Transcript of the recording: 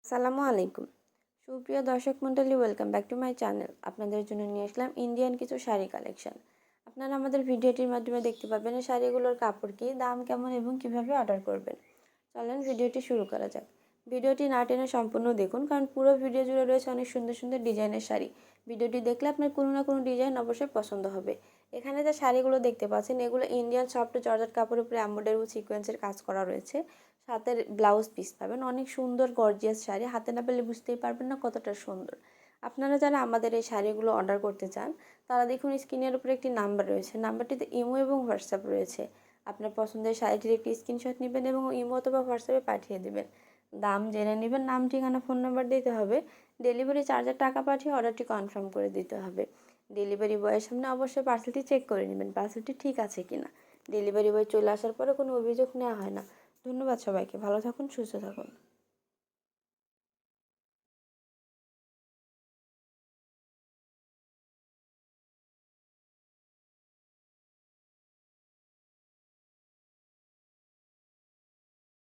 আসসালামু আলাইকুম। সুপ্রিয় দর্শক মণ্ডলী, welcome back to my channel. আপনাদের জন্য নিয়ে আসলাম ইন্ডিয়ান কিছু শাড়ি কালেকশন। আপনারা আমাদের ভিডিওটির মাধ্যমে দেখতে পাবেন এই শাড়িগুলোর কাপড় কী, দাম কেমন এবং কিভাবে অর্ডার করবেন। চলেন ভিডিওটি শুরু করা যাক। ভিডিওটি না টেনে সম্পূর্ণ দেখুন, কারণ পুরো ভিডিও জুড়ে রয়েছে অনেক সুন্দর সুন্দর ডিজাইনের শাড়ি। ভিডিওটি দেখলে আপনার কোনো না কোনো ডিজাইন অবশ্যই পছন্দ হবে। এখানে যে শাড়িগুলো দেখতে পাচ্ছেন, এগুলো ইন্ডিয়ান সফট জর্জেট কাপড়ের উপরে এমব্রয়ডারি ও সিকোয়েন্সের কাজ করা রয়েছে। সাথে ব্লাউজ পিস পাবেন। অনেক সুন্দর গর্জিয়াস শাড়ি, হাতে না পেলে বুঝতেই পারবেন না কতটা সুন্দর। আপনারা যারা আমাদের এই শাড়িগুলো অর্ডার করতে চান, তারা দেখুন স্ক্রিনের উপরে একটি নাম্বার রয়েছে। নাম্বারটিতে ইমো এবং হোয়াটসঅ্যাপ রয়েছে। আপনার পছন্দের শাড়িটির একটি স্ক্রিনশট নেবেন এবং ইমো অথবা হোয়াটসঅ্যাপে পাঠিয়ে দেবেন। দাম জেনে নেবেন, নাম, ঠিকানা, ফোন নাম্বার দিতে হবে। ডেলিভারি চার্জের টাকা পাঠিয়ে অর্ডারটি কনফার্ম করে দিতে হবে। ডেলিভারি বয়ের সামনে অবশ্যই পার্সেলটি চেক করে নেবেন, পার্সেলটি ঠিক আছে কিনা। ডেলিভারি বয় চলে আসার পরে কোনো অভিযোগ নেওয়া হয় না। ধন্যবাদ সবাইকে। ভালো থাকুন, সুস্থ থাকুন।